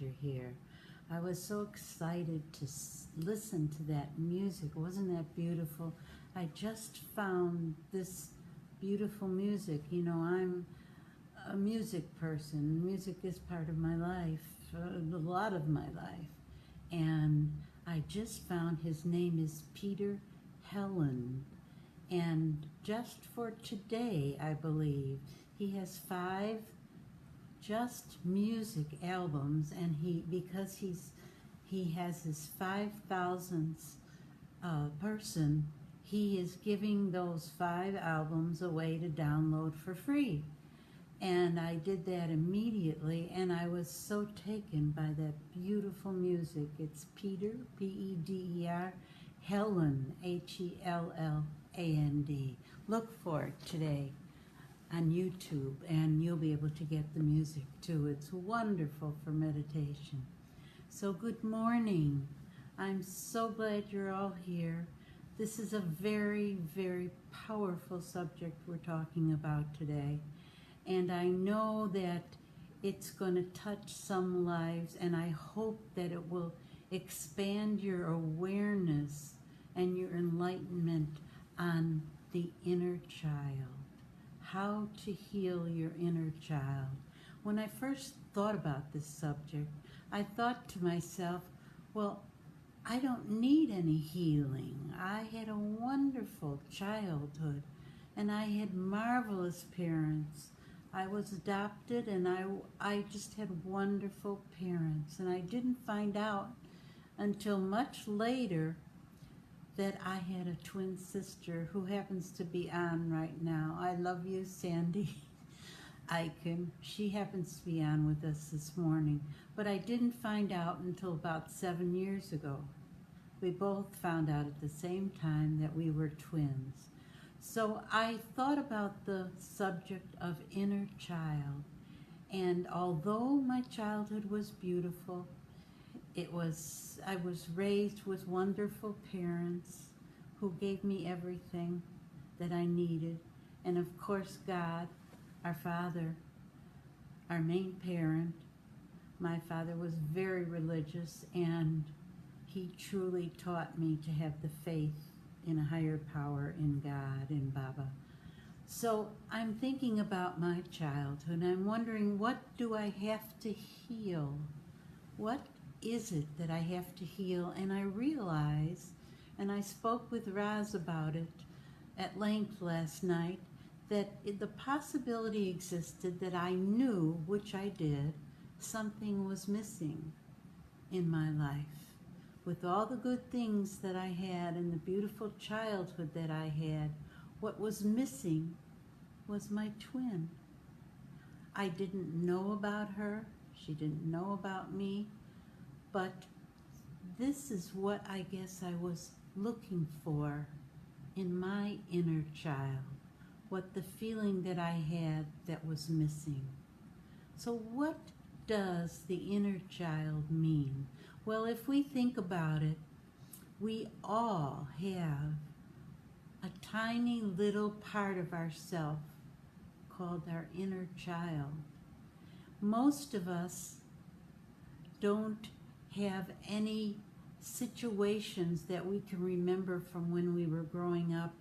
you're here. I was so excited to listen to that music. Wasn't that beautiful? I just found this beautiful music. You know, I'm a music person. Music is part of my life, a lot of my life. And I just found his name is Peter Helen. And just for today, I believe, he has 5 just music albums, and because he has his 5,000th person, he is giving those 5 albums away to download for free. And I did that immediately, and I was so taken by that beautiful music. It's Peter, P-E-D-E-R, Helen, H-E-L-L-A-N-D. Look for it today on YouTube, and you'll be able to get the music too. It's wonderful for meditation. So good morning. I'm so glad you're all here. This is a very, very powerful subject we're talking about today. And I know that it's going to touch some lives, and I hope that it will expand your awareness and your enlightenment on the inner child. How to heal your inner child. When I first thought about this subject, I thought to myself, well, I don't need any healing. I had a wonderful childhood, and I had marvelous parents. I was adopted, and I just had wonderful parents, and I didn't find out until much later that I had a twin sister who happens to be on right now. I love you, Sandy Eichen. She happens to be on with us this morning, but I didn't find out until about 7 years ago. We both found out at the same time that we were twins. So I thought about the subject of inner child, and although my childhood was beautiful, I was raised with wonderful parents who gave me everything that I needed, and of course God, our Father, our main parent. My father was very religious, and he truly taught me to have the faith in a higher power, in God, in Baba. So I'm thinking about my childhood, and I'm wondering, what do I have to heal? What is it that I have to heal? And I realize, and I spoke with Raz about it at length last night, that the possibility existed that I knew, which I did, something was missing in my life. With all the good things that I had and the beautiful childhood that I had, what was missing was my twin. I didn't know about her. She didn't know about me. But this is what I guess I was looking for in my inner child, what the feeling that I had that was missing. So what does the inner child mean? Well, if we think about it, we all have a tiny little part of ourself called our inner child. Most of us don't have any situations that we can remember from when we were growing up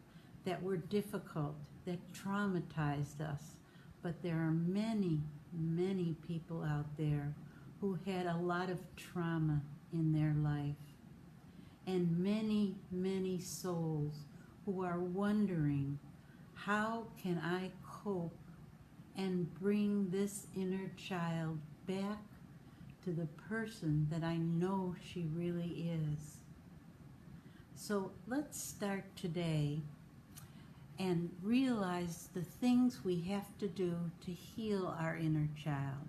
that were difficult, that traumatized us. But there are many, many people out there who had a lot of trauma in their life, and many, many souls who are wondering, how can I cope and bring this inner child back to the person that I know she really is? So let's start today and realize the things we have to do to heal our inner child.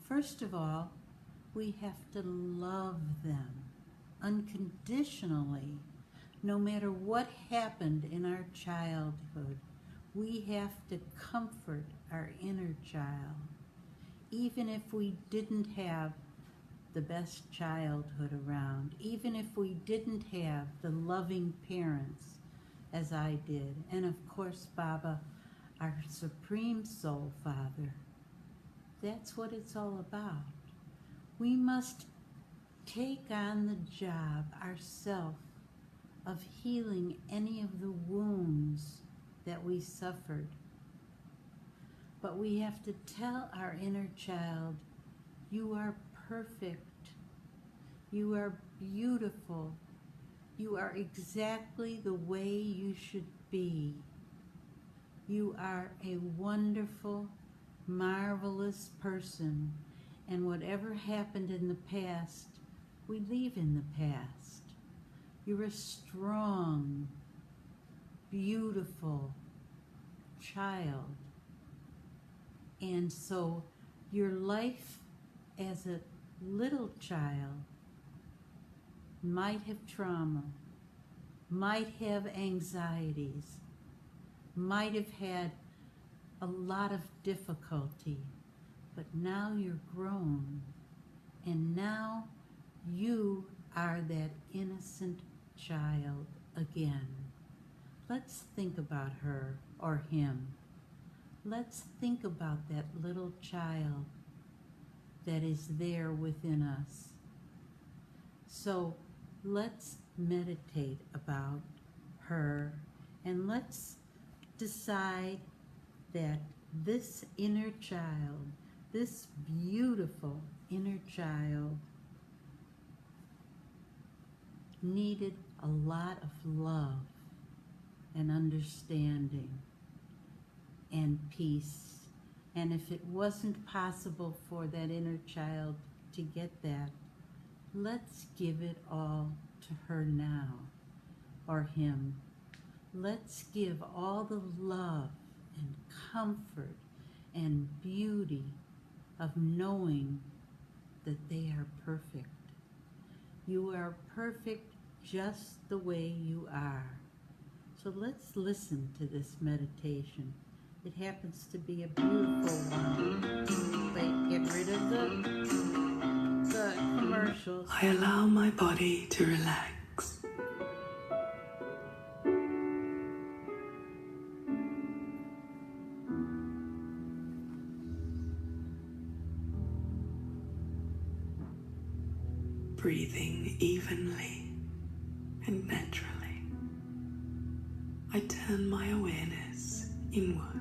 First of all, we have to love them unconditionally. No matter what happened in our childhood, we have to comfort our inner child. Even if we didn't have the best childhood around, even if we didn't have the loving parents as I did, and of course Baba, our Supreme Soul Father. That's what it's all about. We must take on the job ourselves of healing any of the wounds that we suffered. But we have to tell our inner child, you are perfect. You are beautiful. You are exactly the way you should be. You are a wonderful, marvelous person. And whatever happened in the past, we leave in the past. You're a strong, beautiful child. And so your life as a little child might have trauma, might have anxieties, might have had a lot of difficulty, but now you're grown, and now you are that innocent child again. Let's think about her or him. Let's think about that little child that is there within us. So let's meditate about her, and let's decide that this inner child, this beautiful inner child, needed a lot of love and understanding and peace. And if it wasn't possible for that inner child to get that, let's give it all to her now, or him. Let's give all the love and comfort and beauty of knowing that they are perfect. You are perfect just the way you are. So let's listen to this meditation. It happens to be a beautiful one. Wait, get rid of the commercials. I allow my body to relax. Breathing evenly and naturally, I turn my awareness inward.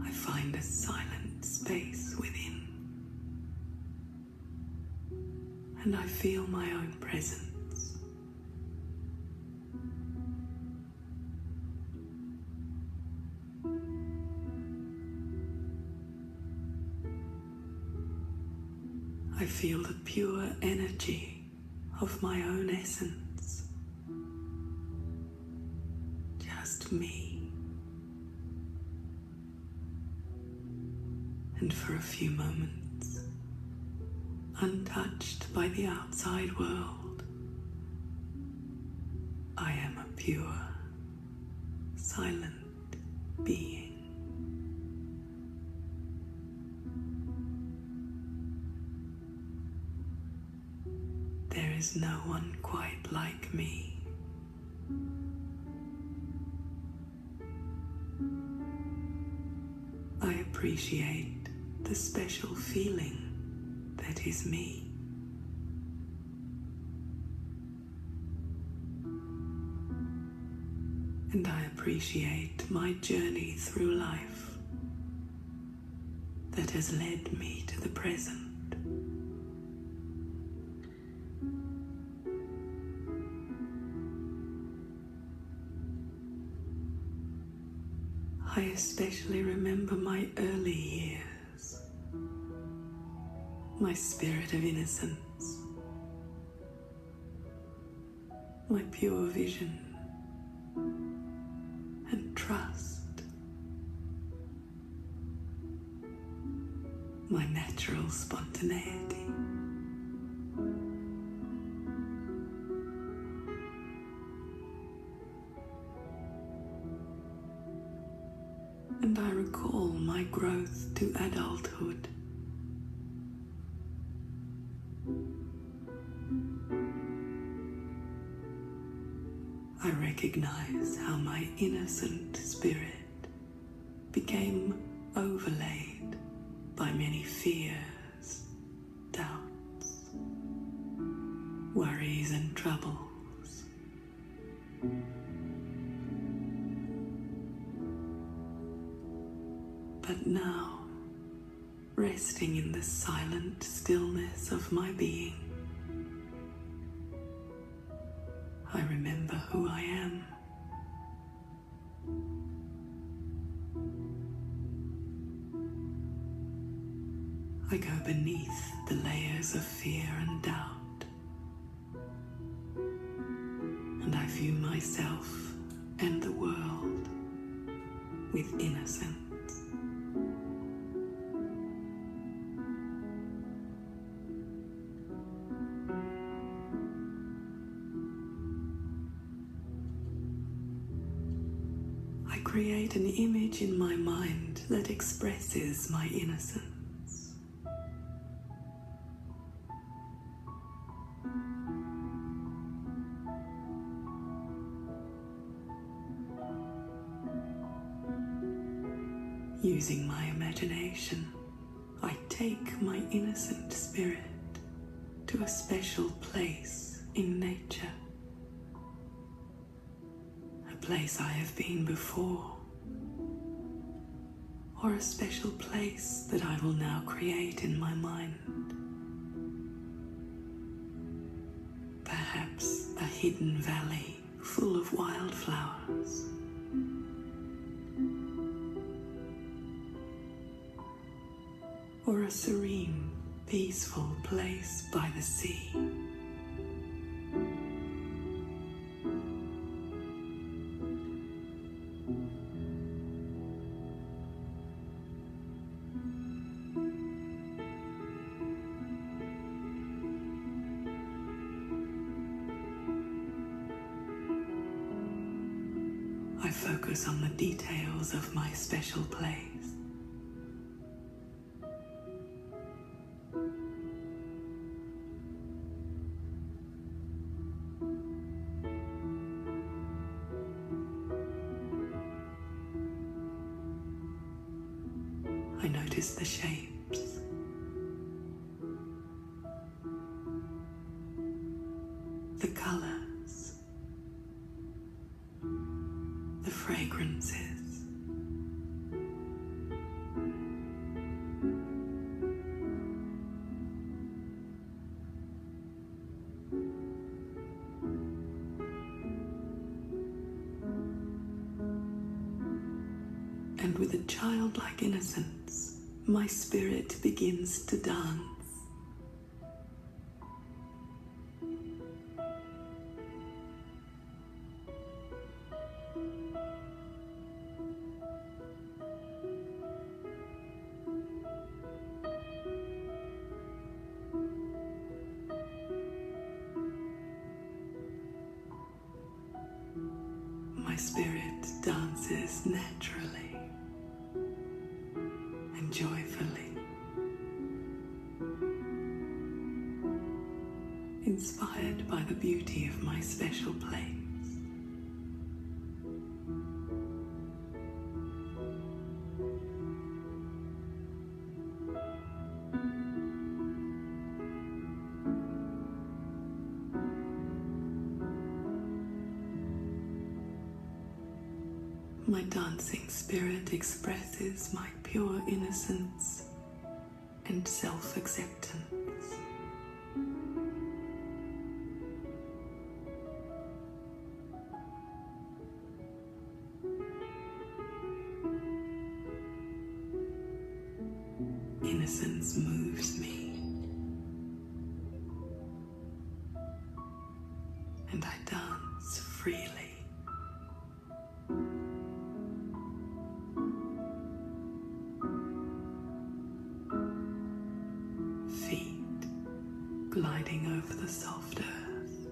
I find a silent space within, and I feel my own presence. I feel the pure energy of my own essence, just me. And for a few moments, untouched by the outside world, I am a pure, silent being. There is no one quite like me. I appreciate the special feeling that is me. And I appreciate my journey through life that has led me to the present. I especially remember my early years, my spirit of innocence, my pure vision and trust, my natural spontaneity. And I recall my growth to adulthood. I recognize how my innocent spirit became overlaid by many fears, doubts, worries and troubles. But now, resting in the silent stillness of my being, I remember who I am. I go beneath the layers of fear and doubt, and I view myself and the world with innocence. I create an image in my mind that expresses my innocence. Using my imagination, I take my innocent spirit to a special place in nature, a place I have been before, or a special place that I will now create in my mind. Perhaps a hidden valley full of wildflowers, or a serene, peaceful place by the sea. I focus on the details of my special place. I notice the shapes, the colors, the fragrances. And with a childlike innocence, my spirit begins to dance. My spirit dances naturally and joyfully, inspired by the beauty of my special place. My dancing spirit expresses my pure innocence and self-acceptance. Innocence moves me, and I dance freely. Feet gliding over the soft earth,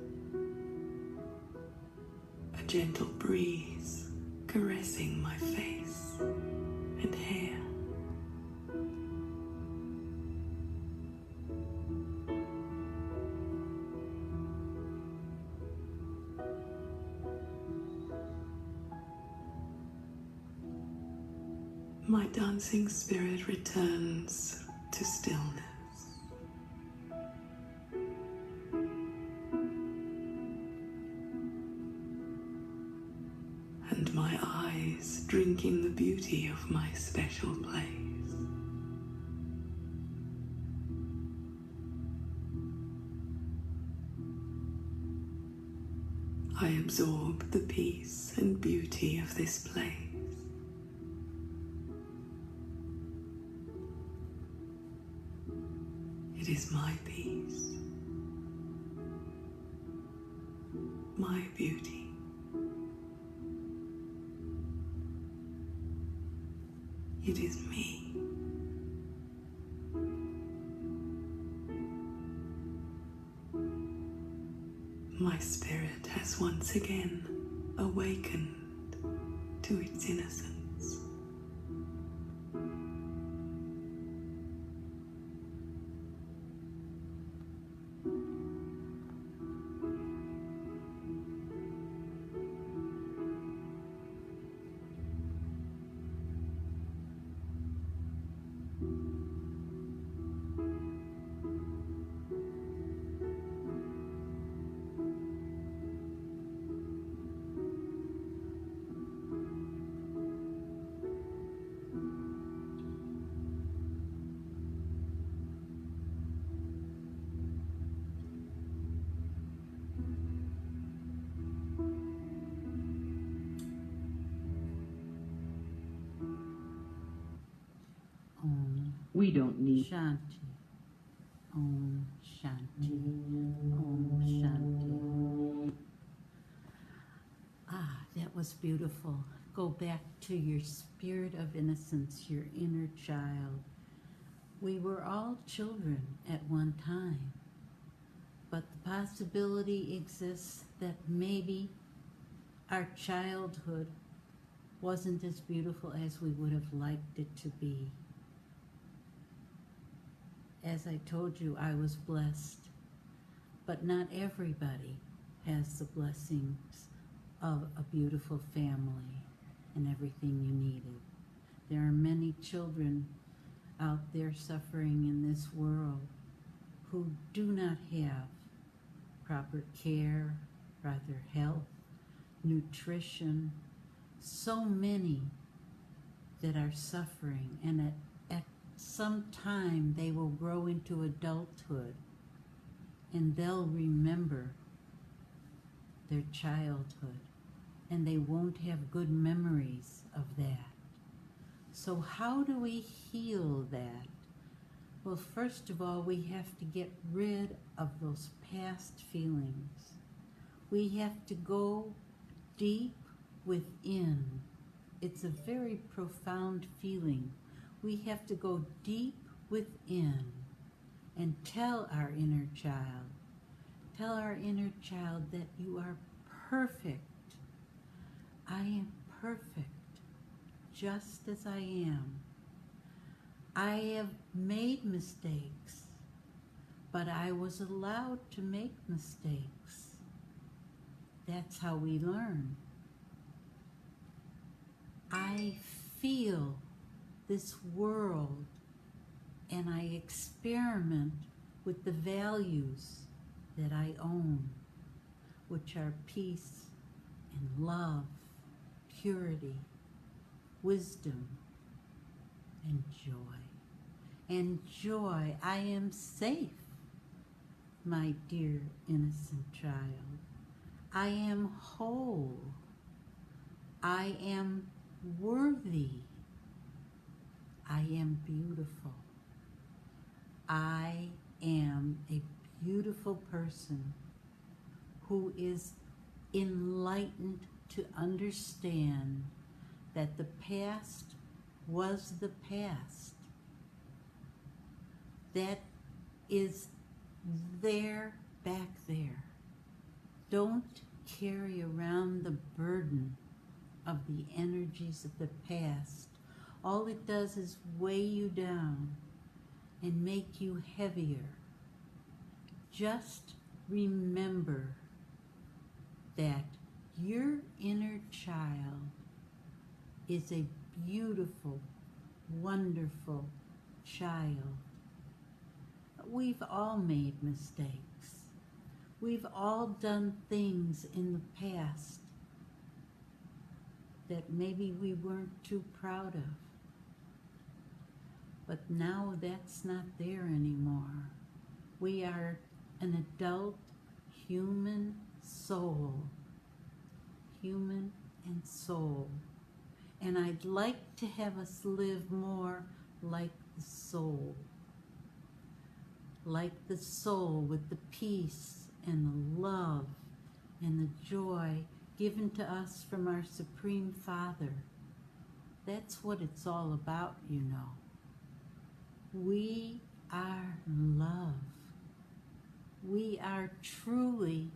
a gentle breeze caressing my face and hair. my dancing spirit returns to stillness. And my eyes drink in the beauty of my special place. I absorb the peace and beauty of this place. It is my peace, my beauty. It is me. My spirit has once again awakened to its innocence. We don't need Shanti. Om Shanti. Om Shanti. Ah, that was beautiful. Go back to your spirit of innocence, your inner child. We were all children at one time, but the possibility exists that maybe our childhood wasn't as beautiful as we would have liked it to be. As I told you, I was blessed, but not everybody has the blessings of a beautiful family and everything you needed. There are many children out there suffering in this world who do not have proper care, proper health, nutrition, so many that are suffering, and at some time they will grow into adulthood and they'll remember their childhood and they won't have good memories of that. So how do we heal that? Well, first of all, we have to get rid of those past feelings. We have to go deep within. It's a very profound feeling. We have to go deep within and tell our inner child that you are perfect. I am perfect, just as I am. I have made mistakes, but I was allowed to make mistakes. That's how we learn. I feel this world and I experiment with the values that I own, which are peace and love, purity, wisdom, and joy. And joy, I am safe, my dear innocent child. I am whole. I am worthy. I am beautiful. I am a beautiful person who is enlightened to understand that the past was the past. That is there, back there. Don't carry around the burden of the energies of the past. All it does is weigh you down and make you heavier. Just remember that your inner child is a beautiful, wonderful child. We've all made mistakes. We've all done things in the past that maybe we weren't too proud of. But now that's not there anymore. We are an adult human soul. Human and soul. And I'd like to have us live more like the soul. Like the soul with the peace and the love and the joy given to us from our Supreme Father. That's what it's all about, you know. We are love. We are truly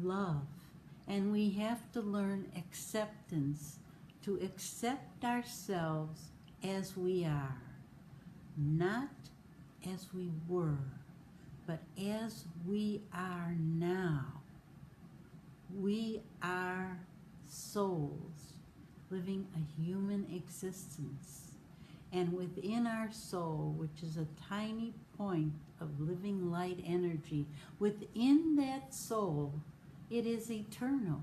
love. And we have to learn acceptance, to accept ourselves as we are, not as we were, but as we are now. We are souls living a human existence. And within our soul, which is a tiny point of living light energy, within that soul, it is eternal.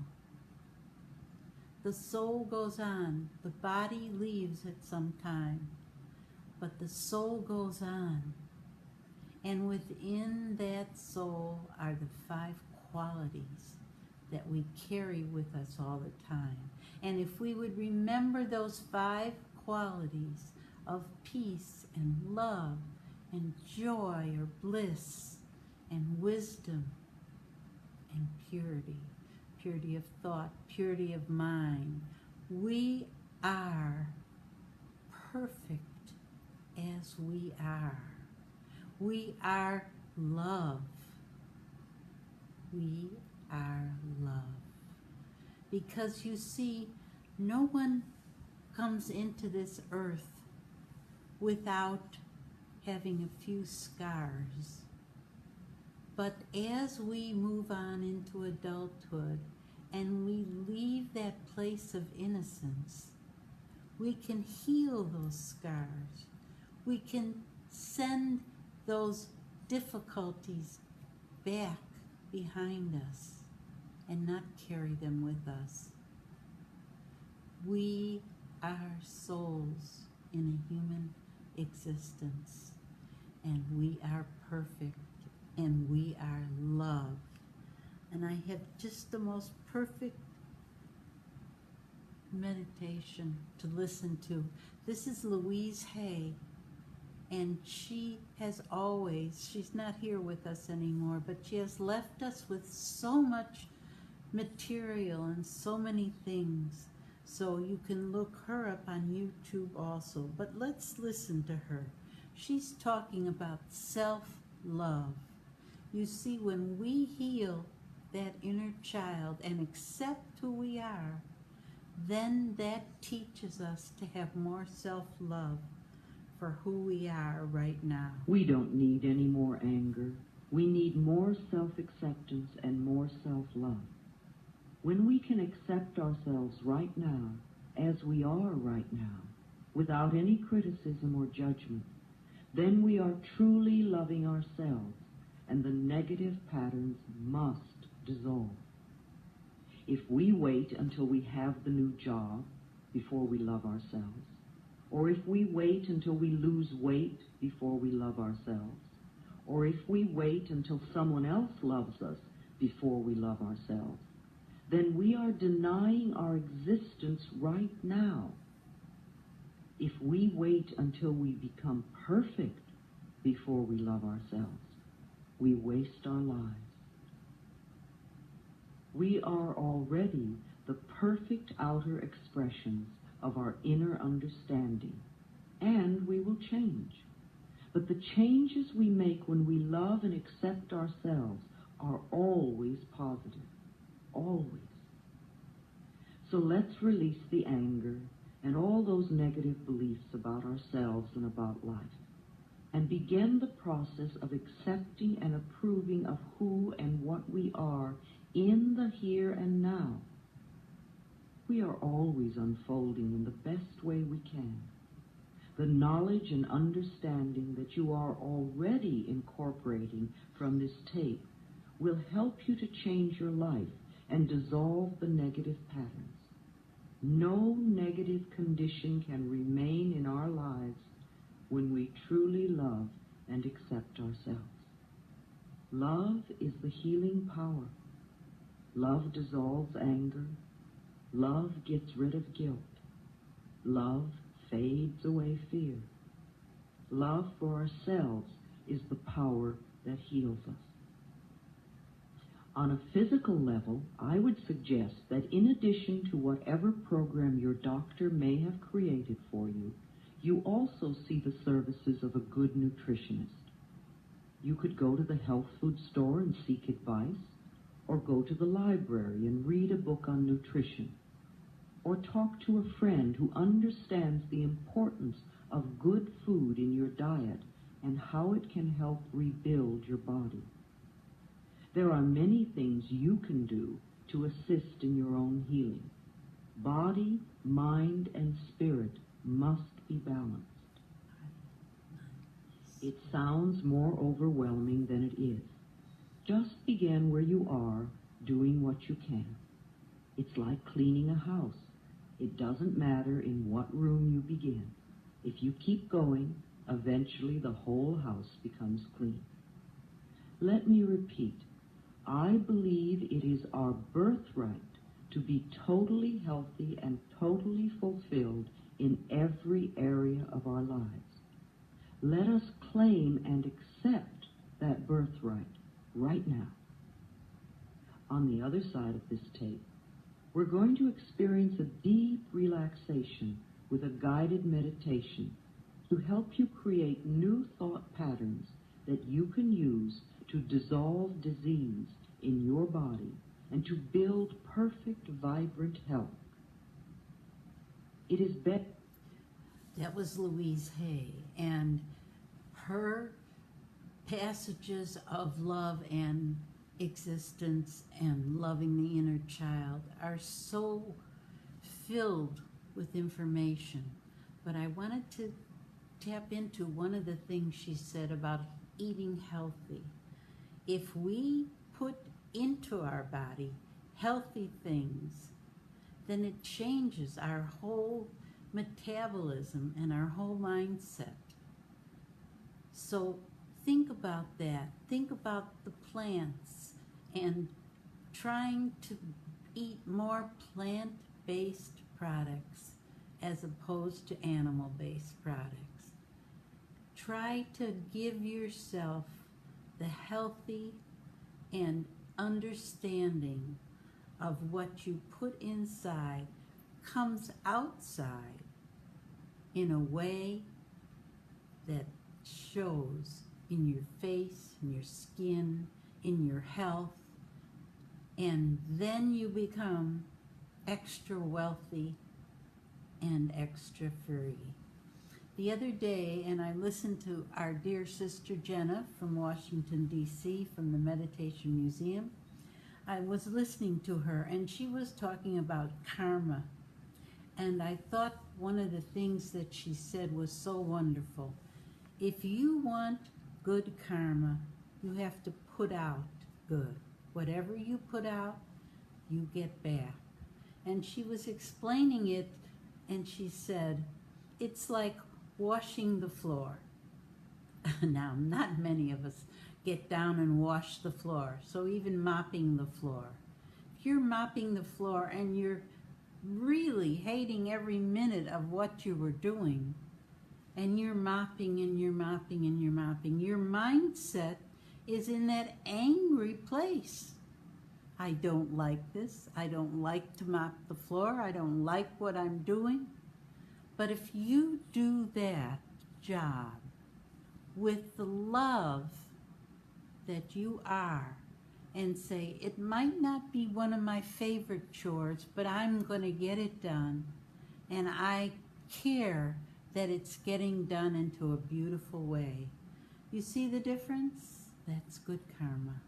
The soul goes on. The body leaves at some time, but the soul goes on. And within that soul are the 5 qualities that we carry with us all the time. And if we would remember those 5 qualities of peace and love and joy or bliss and wisdom and purity of thought, purity of mind, we are perfect as we are. We are love. We are love. Because you see, no one comes into this earth without having a few scars. But as we move on into adulthood and we leave that place of innocence, we can heal those scars. We can send those difficulties back behind us and not carry them with us. We are souls in a human existence, and we are perfect, and we are love. And I have just the most perfect meditation to listen to. This is Louise Hay, and she has always, she's not here with us anymore, but she has left us with so much material and so many things. So you can look her up on YouTube also. But let's listen to her. She's talking about self-love. You see, when we heal that inner child and accept who we are, then that teaches us to have more self-love for who we are right now. We don't need any more anger. We need more self-acceptance and more self-love. When we can accept ourselves right now, as we are right now, without any criticism or judgment, then we are truly loving ourselves, and the negative patterns must dissolve. If we wait until we have the new job before we love ourselves, or if we wait until we lose weight before we love ourselves, or if we wait until someone else loves us before we love ourselves, then we are denying our existence right now. If we wait until we become perfect before we love ourselves, we waste our lives. We are already the perfect outer expressions of our inner understanding, and we will change. But the changes we make when we love and accept ourselves are always positive. Always. So let's release the anger and all those negative beliefs about ourselves and about life, and begin the process of accepting and approving of who and what we are in the here and now. We are always unfolding in the best way we can. The knowledge and understanding that you are already incorporating from this tape will help you to change your life and dissolve the negative patterns. No negative condition can remain in our lives when we truly love and accept ourselves. Love is the healing power. Love dissolves anger. Love gets rid of guilt. Love fades away fear. Love for ourselves is the power that heals us. On a physical level, I would suggest that in addition to whatever program your doctor may have created for you, you also see the services of a good nutritionist. You could go to the health food store and seek advice, or go to the library and read a book on nutrition, or talk to a friend who understands the importance of good food in your diet and how it can help rebuild your body. There are many things you can do to assist in your own healing. Body, mind, and spirit must be balanced. It sounds more overwhelming than it is. Just begin where you are, doing what you can. It's like cleaning a house. It doesn't matter in what room you begin. If you keep going, eventually the whole house becomes clean. Let me repeat. I believe it is our birthright to be totally healthy and totally fulfilled in every area of our lives. Let us claim and accept that birthright right now. On the other side of this tape, we're going to experience a deep relaxation with a guided meditation to help you create new thought patterns that you can use to dissolve disease in your body and to build perfect, vibrant health. It is better. That was Louise Hay, and her passages of love and existence and loving the inner child are so filled with information. But I wanted to tap into one of the things she said about eating healthy. If we put into our body healthy things, then it changes our whole metabolism and our whole mindset. So think about that. Think about the plants and trying to eat more plant-based products as opposed to animal-based products. Try to give yourself the healthy and understanding of what you put inside comes outside in a way that shows in your face, in your skin, in your health, and then you become extra wealthy and extra free. The other day, and I listened to our dear sister Jenna from Washington, D.C., from the Meditation Museum. I was listening to her, and she was talking about karma. And I thought one of the things that she said was so wonderful. If you want good karma, you have to put out good. Whatever you put out, you get back. And she was explaining it, and she said, it's like washing the floor. Now, not many of us get down and wash the floor, so even mopping the floor. If you're mopping the floor and you're really hating every minute of what you were doing, and you're mopping and you're mopping and you're mopping, your mindset is in that angry place. I don't like this. I don't like to mop the floor. I don't like what I'm doing. But if you do that job with the love that you are and say, it might not be one of my favorite chores, but I'm going to get it done, and I care that it's getting done into a beautiful way. You see the difference? That's good karma.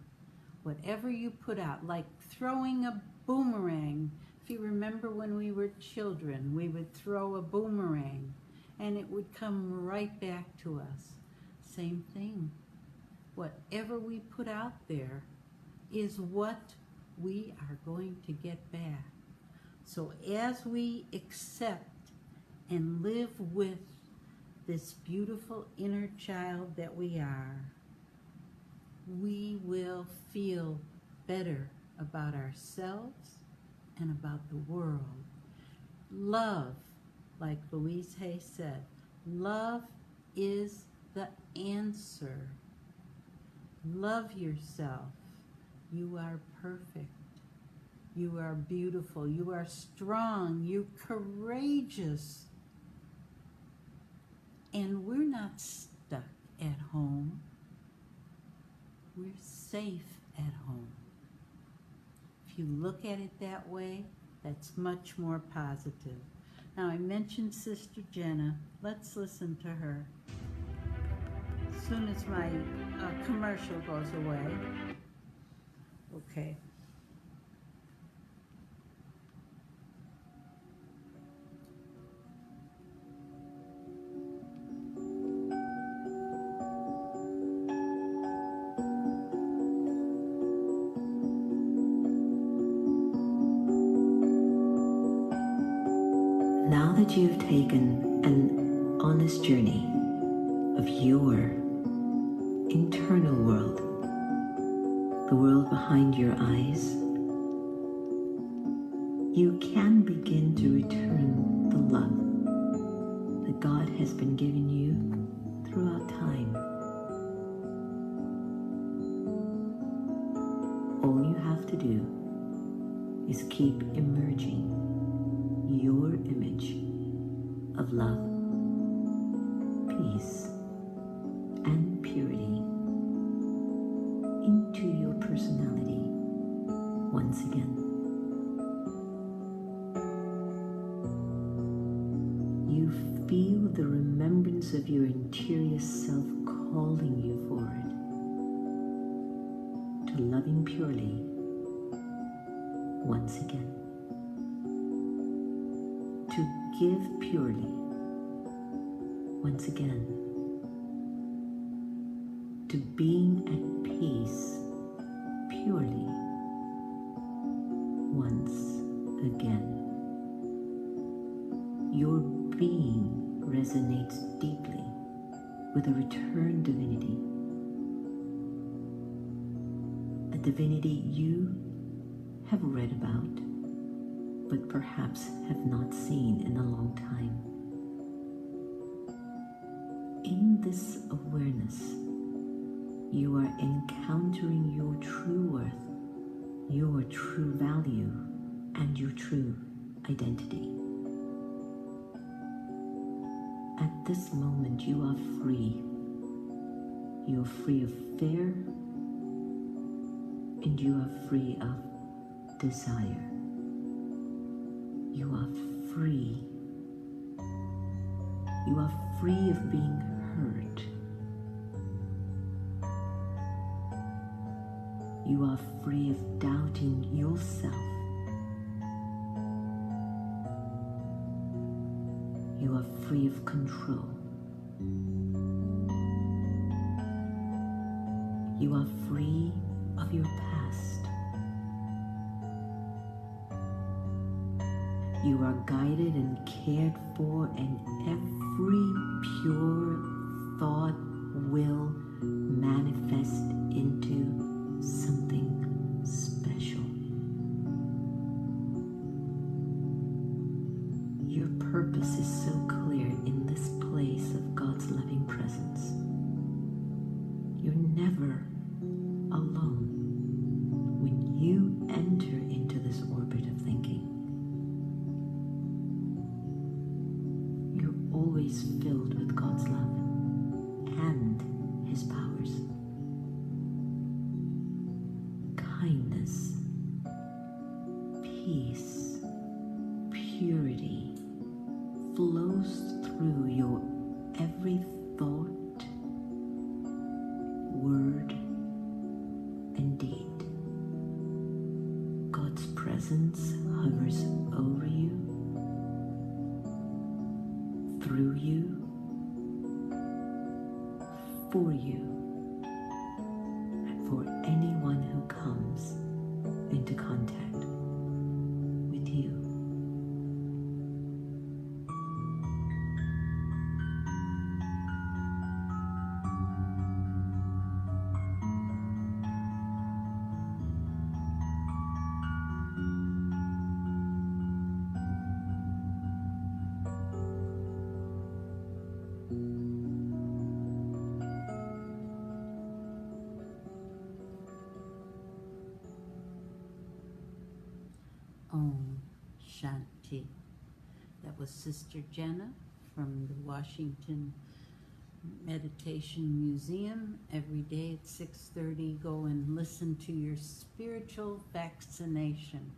Whatever you put out, like throwing a boomerang. If you remember when we were children, we would throw a boomerang, and it would come right back to us. Same thing. Whatever we put out there is what we are going to get back. So as we accept and live with this beautiful inner child that we are, we will feel better about ourselves and about the world. Love, like Louise Hay said, love is the answer. Love yourself. You are perfect. You are beautiful. You are strong. You're courageous. And we're not stuck at home. We're safe at home. If you look at it that way, that's much more positive. Now, I mentioned Sister Jenna. Let's listen to her. As soon as my commercial goes away. Okay. Now that you've taken an honest journey of your internal world, the world behind your eyes, you can begin to return the love that God has been giving you throughout time. All you have to do is keep emerging your image of love, peace, and purity into your personality once again. You feel the remembrance of your interior self calling you forward to loving purely once again. To give purely once again. To being at peace purely once again. Your being resonates deeply with a returned divinity. A divinity you have read about, but perhaps have not seen in a long time. In this awareness, you are encountering your true worth, your true value, and your true identity. At this moment, you are free. You are free of fear, and you are free of desire. You are free. You are free of being hurt. You are free of doubting yourself. You are free of control. You are free of your past. You are guided and cared for, and every pure thought will manifest into something special. Your purpose is so clear in this place of God's loving presence. You're never alone when you enter into this orbit of thinking. You're always filled with God's love and His powers. Kindness, peace, purity flows through your every thought, word, and deed. God's presence hovers over you, through you, for you and for anyone who comes into contact with you. Om Shanti. That was Sister Jenna from the Washington Meditation Museum. Every day at 6:30, go and listen to your spiritual vaccination.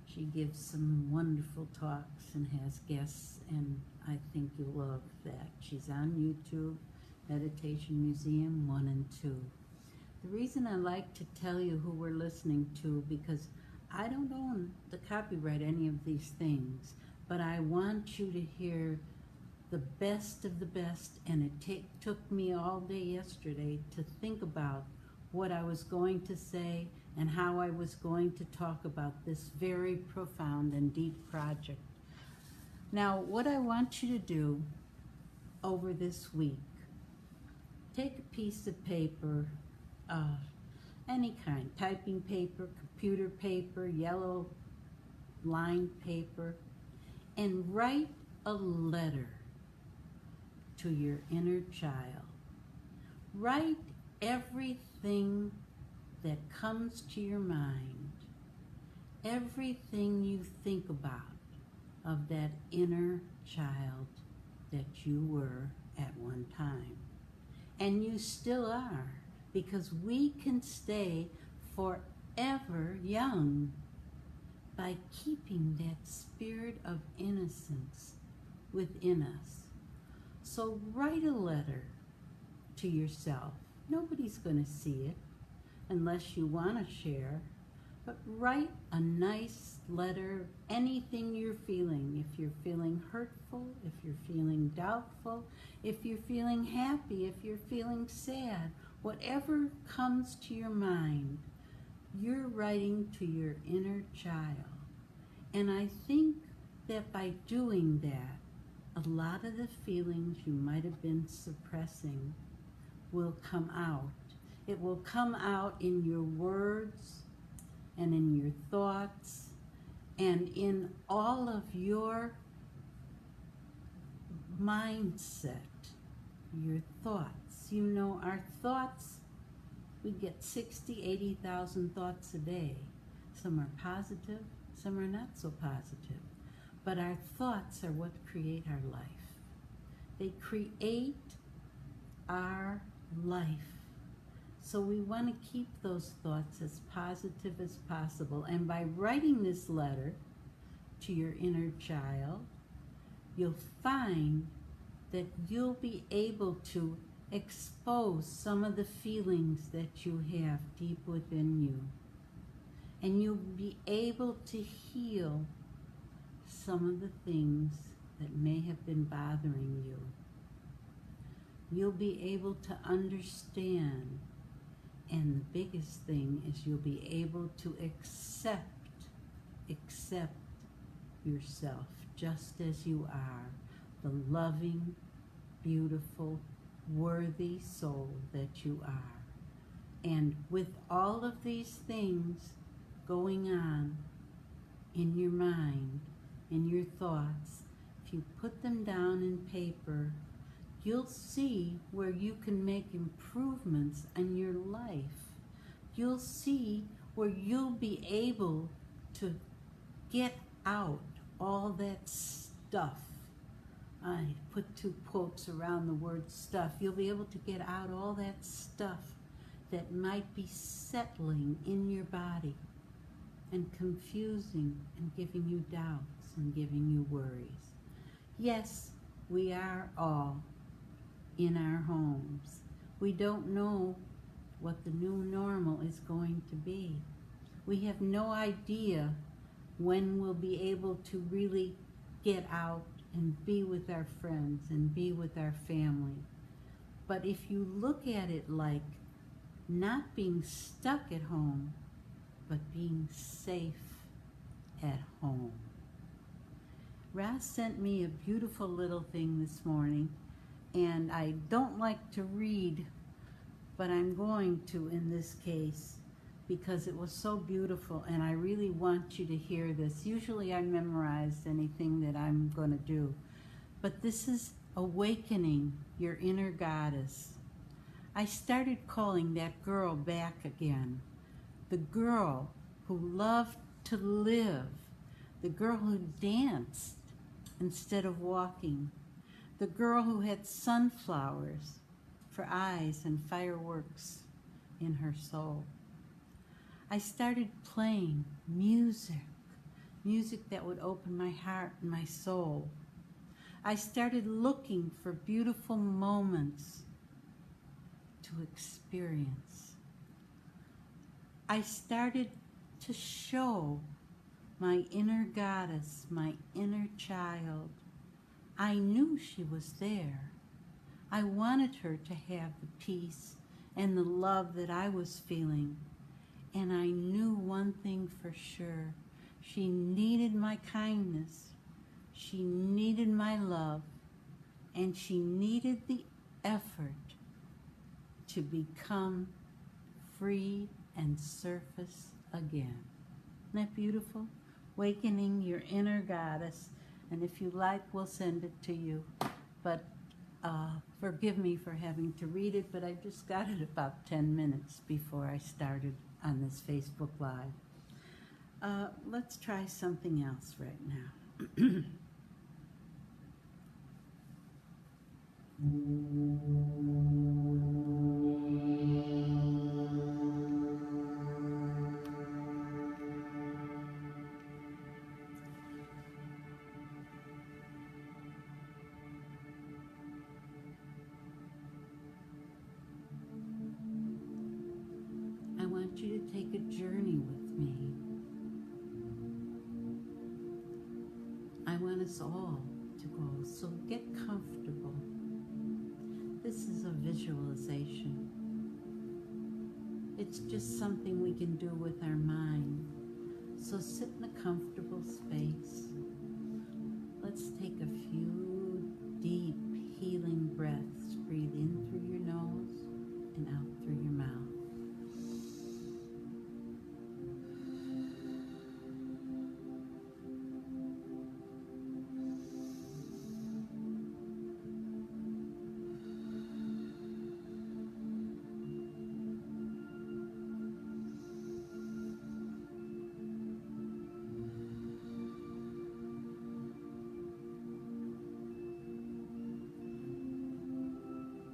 She gives some wonderful talks and has guests, and I think you'll love that. She's on YouTube, Meditation Museum 1 and 2. The reason I like to tell you who we're listening to, because I don't own the copyright any of these things, but I want you to hear the best of the best, and it took me all day yesterday to think about what I was going to say and how I was going to talk about this very profound and deep project. Now, what I want you to do over this week, take a piece of paper, any kind, typing paper, computer paper, yellow lined paper, and write a letter to your inner child. Write everything that comes to your mind, everything you think about of that inner child that you were at one time. And you still are, because we can stay forever young by keeping that spirit of innocence within us. So write a letter to yourself. Nobody's going to see it unless you want to share, but write a nice letter, anything you're feeling. If you're feeling hurtful, if you're feeling doubtful, if you're feeling happy, if you're feeling sad, whatever comes to your mind, you're writing to your inner child. And I think that by doing that, a lot of the feelings you might have been suppressing will come out. It will come out in your words and in your thoughts and in all of your mindset, your thoughts. You know, our thoughts, we get 60, 80,000 thoughts a day. Some are positive, some are not so positive. But our thoughts are what create our life. They create our life. So we want to keep those thoughts as positive as possible. And by writing this letter to your inner child, you'll find that you'll be able to expose some of the feelings that you have deep within you. And you'll be able to heal some of the things that may have been bothering you. You'll be able to understand, and the biggest thing is you'll be able to accept yourself just as you are, the loving, beautiful, worthy soul that you are. And with all of these things going on in your mind, in your thoughts, if you put them down in paper, you'll see where you can make improvements in your life. You'll see where you'll be able to get out all that stuff. I put 2 quotes around the word stuff. You'll be able to get out all that stuff that might be settling in your body and confusing and giving you doubts and giving you worries. Yes, we are all in our homes. We don't know what the new normal is going to be. We have no idea when we'll be able to really get out and be with our friends and be with our family. But if you look at it like not being stuck at home, but being safe at home. Ross sent me a beautiful little thing this morning, and I don't like to read, but I'm going to in this case because it was so beautiful, and I really want you to hear this. Usually I memorize anything that I'm going to do, but this is awakening your inner goddess. I started calling that girl back again, the girl who loved to live, the girl who danced instead of walking, the girl who had sunflowers for eyes and fireworks in her soul. I started playing music that would open my heart and my soul. I started looking for beautiful moments to experience. I started to show my inner goddess, my inner child. I knew she was there. I wanted her to have the peace and the love that I was feeling. And I knew one thing for sure. She needed my kindness. She needed my love. And she needed the effort to become free and surface again. Isn't that beautiful? Awakening your inner goddess. And if you like, we'll send it to you. But forgive me for having to read it, but I just got it about 10 minutes before I started on this Facebook Live. Let's try something else right now. I want you to take a journey with me. I want us all to go, so get comfortable. This is a visualization. It's just something we can do with our mind. So sit in a comfortable space. Let's take a few deep healing breaths. Breathe in through your nose and out through your mouth.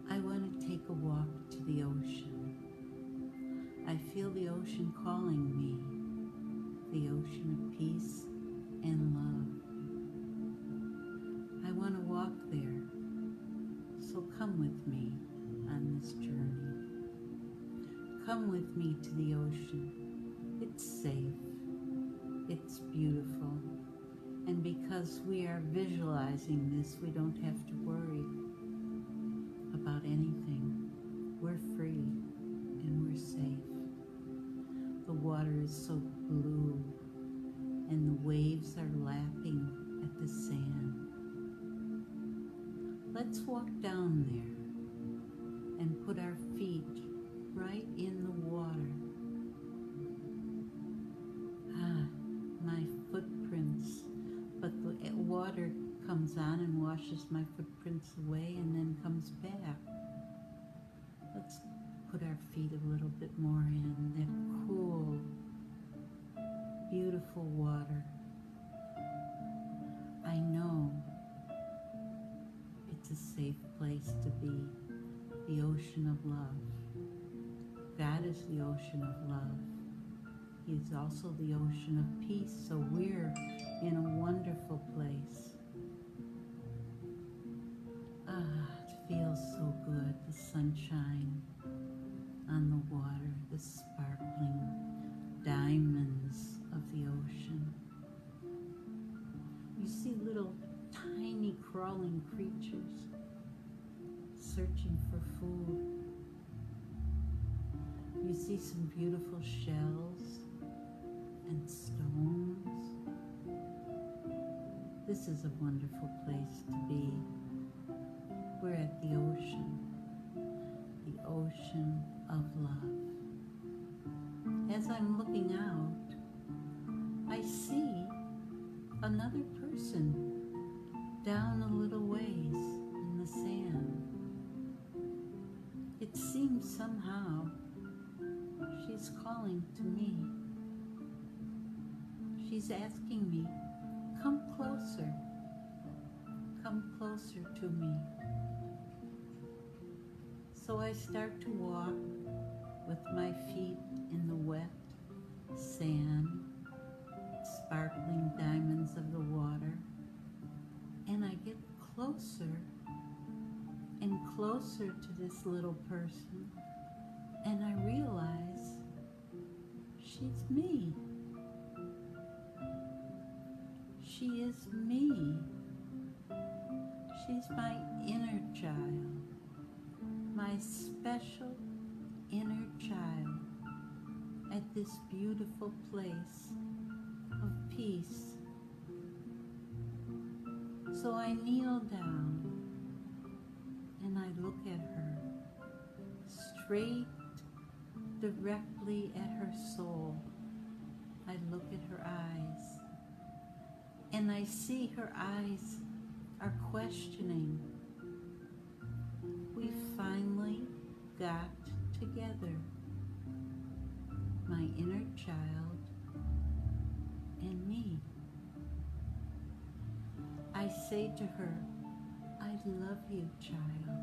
I want to take a walk to the ocean. I feel the ocean calling me, the ocean of peace and love. I want to walk there, so come with me on this journey. Come with me to the ocean. It's safe, it's beautiful, and because we are visualizing this, we don't have to worry about anything. We're free and we're safe. The water is so blue and the waves are lapping at the sand. Let's walk down there and put our feet right in the water. My footprints, but the water comes on and washes my footprints away and then comes back. Let's put our feet a little bit more in that cool, beautiful water. I know it's a safe place to be, the ocean of love. God is the ocean of love. He's also the ocean of peace, so we're in a wonderful place. It feels so good, the sunshine on the water, the sparkling diamonds of the ocean. You see little tiny crawling creatures, searching for food. You see some beautiful shells and stones. This is a wonderful place to be. We're at the ocean of love. As I'm looking out, I see another person down a little ways in the sand. It seems somehow she's calling to me. She's asking me, come closer to me. So I start to walk with my feet in the wet sand, sparkling diamonds of the water, and I get closer and closer to this little person, and I realize she's me. She is me. She's my inner child, my special inner child at this beautiful place of peace. So I kneel down and I look at her straight, directly at her soul. I look at her eyes and I see her eyes are questioning. We finally got together, my inner child and me. I say to her, I love you, child.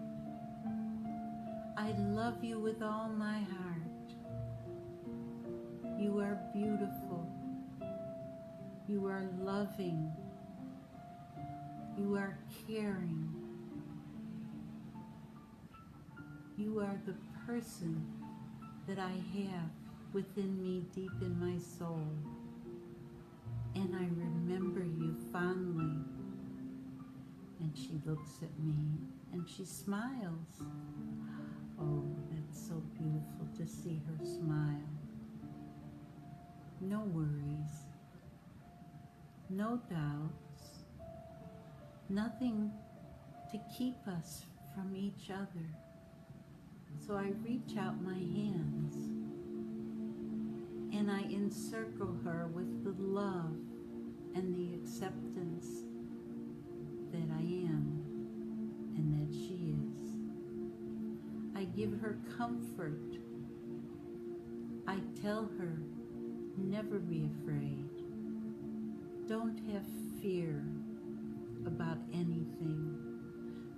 I love you with all my heart. You are beautiful. You are loving. You are caring. You are the person that I have within me, deep in my soul. And I remember you fondly. And she looks at me and she smiles. Oh, that's so beautiful to see her smile. No worries, no doubts, nothing to keep us from each other. So I reach out my hands and I encircle her with the love and the acceptance that I am and that she is. I give her comfort. I tell her, never be afraid. Don't have fear about anything.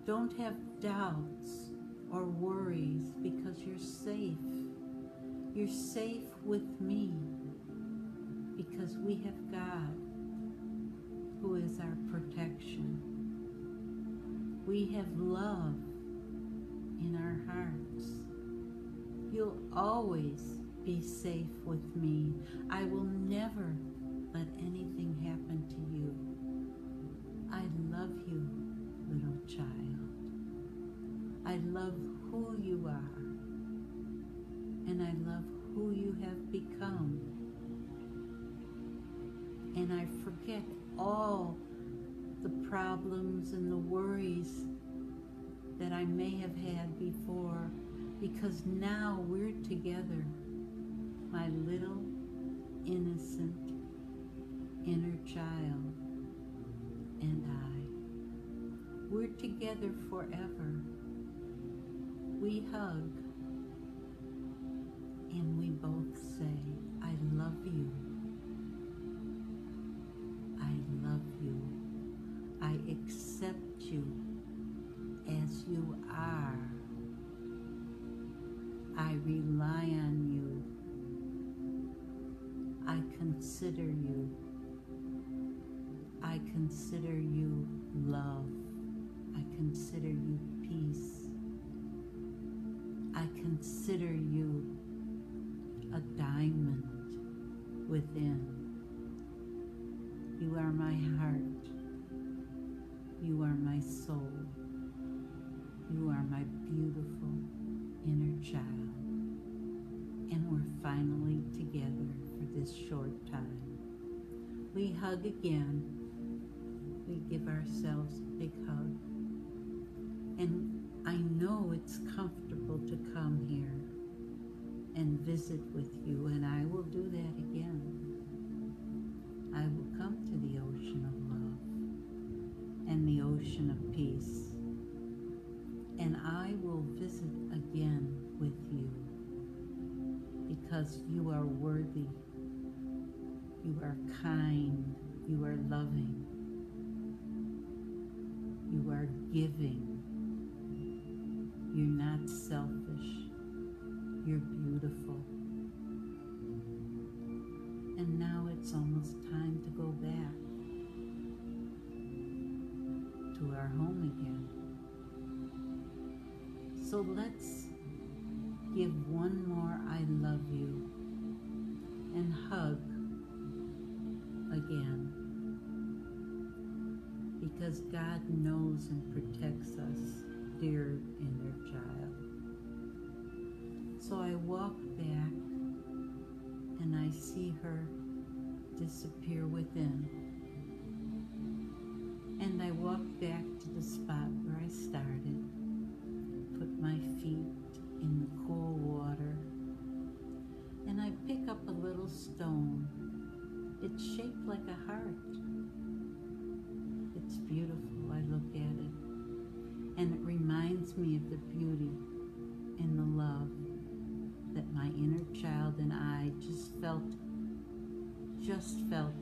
Don't have doubts or worries because you're safe. You're safe with me because we have God who is our protection. We have love in our hearts. You'll always be safe with me. I will never let anything happen to you. I love you, little child. I love who you are, and I love who you have become. And I forget all the problems and the worries that I may have had before, because now we're together, my little innocent inner child and I. We're together forever. We hug and we both say, I love you. I love you. I accept you as you are. I rely on you. I consider you. I consider you love. I consider you peace. I consider you a diamond within. You are my heart. You are my soul. You are my beautiful inner child. And we're finally together for this short time. We hug again. We give ourselves a big hug. And I know it's comfortable to come here and visit with you, and I will do that again. I will come to the ocean of love and the ocean of peace, and I will visit again with you because you are worthy, you are kind, you are loving, you are giving, you're not selfish, you're beautiful. And now it's almost time to go back to our home again. So let's give one more I love you and hug again, because God knows and protects us, dear inner child. So I walk back and I see her disappear within. And I walk back to the spot where I started, put my feet in the cool water, and I pick up a little stone. It's shaped like a heart. It's beautiful. I look at it, and it reminds me of the beauty and the love that my inner child and I just felt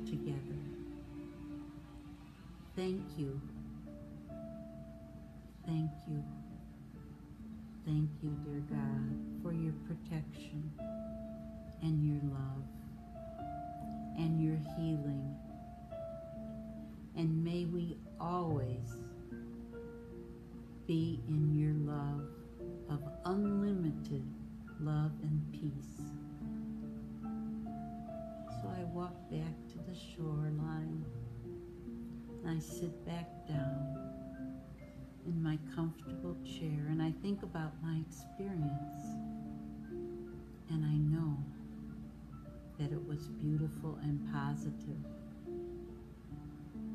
together. Thank you. Thank you. Thank you, dear God, for your protection and your love and your healing. And may we always be in your love of unlimited love and peace. So I walk back to the shoreline. I sit back down in my comfortable chair and I think about my experience. And I know that it was beautiful and positive.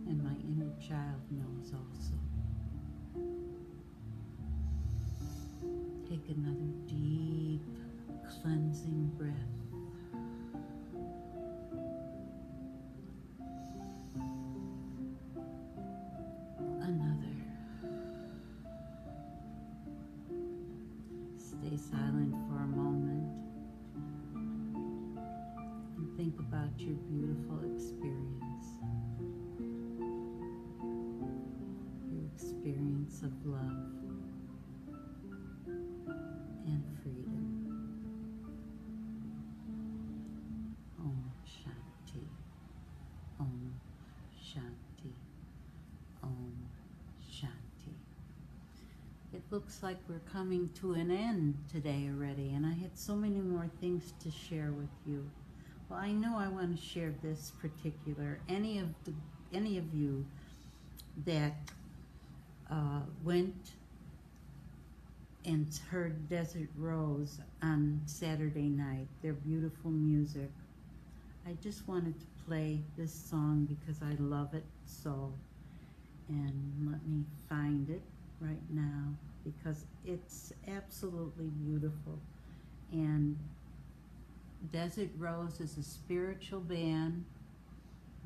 And my inner child knows also. Take another deep, cleansing breath. Another. Stay silent for a moment and think about your beautiful experience. Your experience of love and freedom. Om Shanti. Om Shanti. Om Shanti. It looks like we're coming to an end today already, and I had so many more things to share with you. Well, I know I want to share this particular. Any of you that went and heard Desert Rose on Saturday night, their beautiful music. I just wanted to play this song because I love it so. And let me find it right now because it's absolutely beautiful. And Desert Rose is a spiritual band.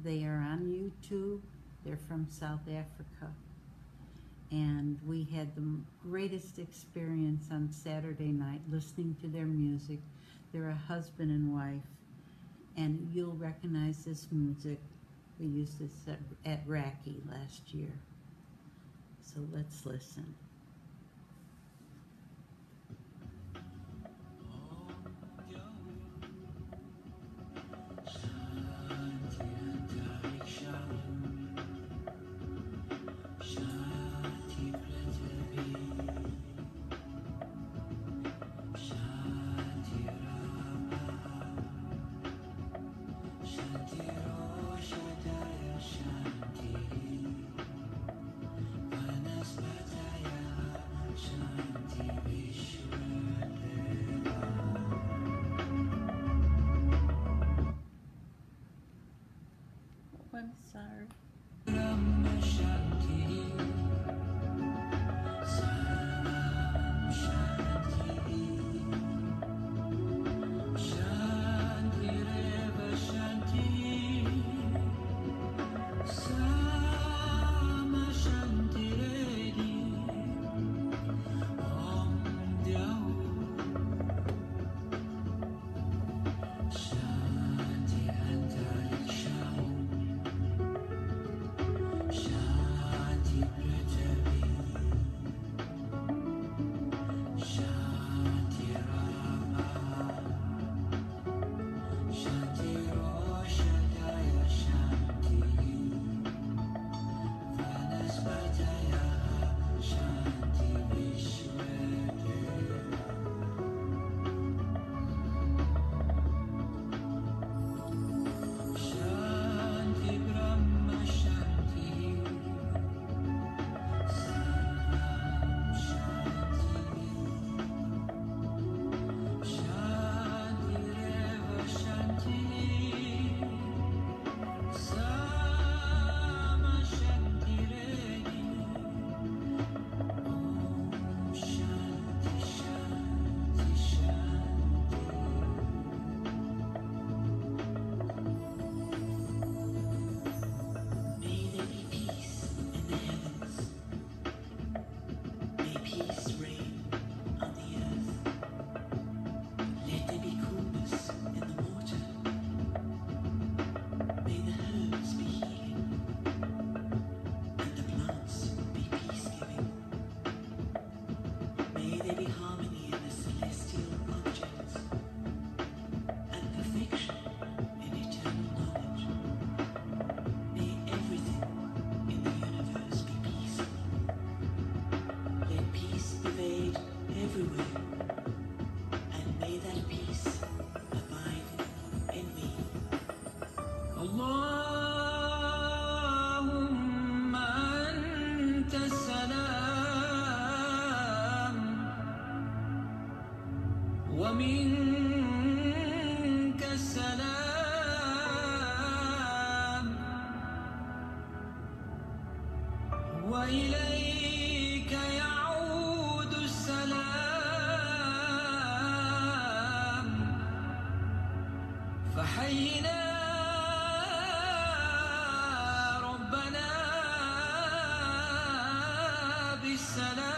They are on YouTube. They're from South Africa. And we had the greatest experience on Saturday night listening to their music. They're a husband and wife, and you'll recognize this music. We used this at Raki last year. So let's listen. Shanti, Vanaspataya I'm sorry. اللهم أنت السلام ومنك السلام وإليك يعود السلام فحينا ربنا بالسلام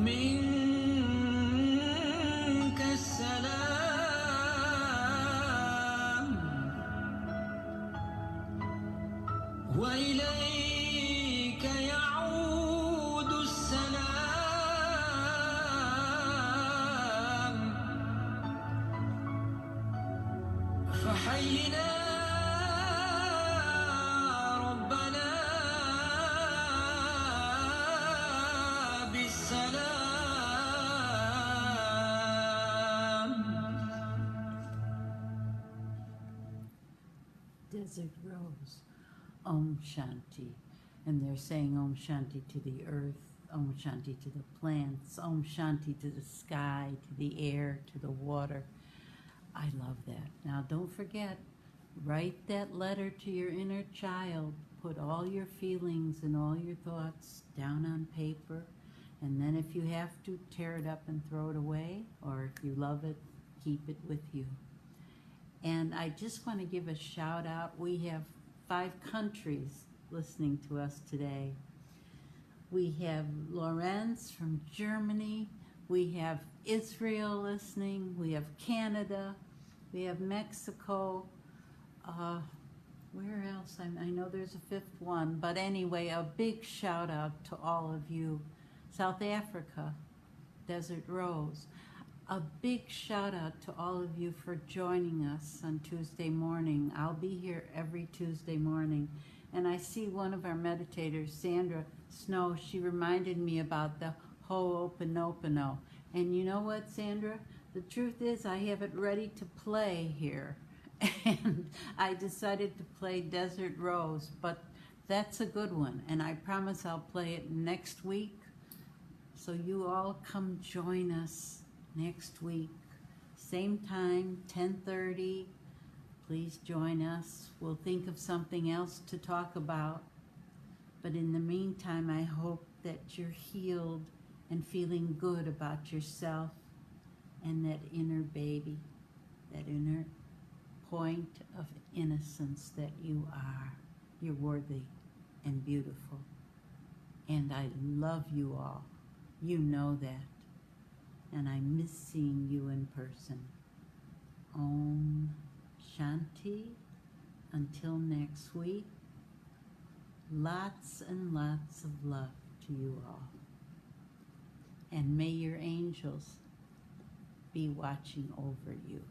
منك السلام وإليك يعود السلام فحينا ربنا بالسلام. Desert Rose, Om Shanti. And they're saying Om Shanti to the earth, Om Shanti to the plants, Om Shanti to the sky, to the air, to the water. I love that. Now don't forget, write that letter to your inner child. Put all your feelings and all your thoughts down on paper. And then if you have to, tear it up and throw it away. Or if you love it, keep it with you. And I just want to give a shout out. We have 5 countries listening to us today. We have Lorenz from Germany. We have Israel listening. We have Canada. We have Mexico. Where else? I know there's a 5th one. But anyway, a big shout out to all of you. South Africa, Desert Rose. A big shout out to all of you for joining us on Tuesday morning. I'll be here every Tuesday morning. And I see one of our meditators, Sandra Snow, she reminded me about the Ho'oponopono. And you know what, Sandra? The truth is I have it ready to play here. And I decided to play Desert Rose, but that's a good one. And I promise I'll play it next week. So you all come join us next week. Same time, 10:30. Please join us. We'll think of something else to talk about. But in the meantime, I hope that you're healed and feeling good about yourself and that inner baby, that inner point of innocence that you are. You're worthy and beautiful. And I love you all. You know that. And I miss seeing you in person. Om Shanti. Until next week, lots and lots of love to you all. And may your angels be watching over you.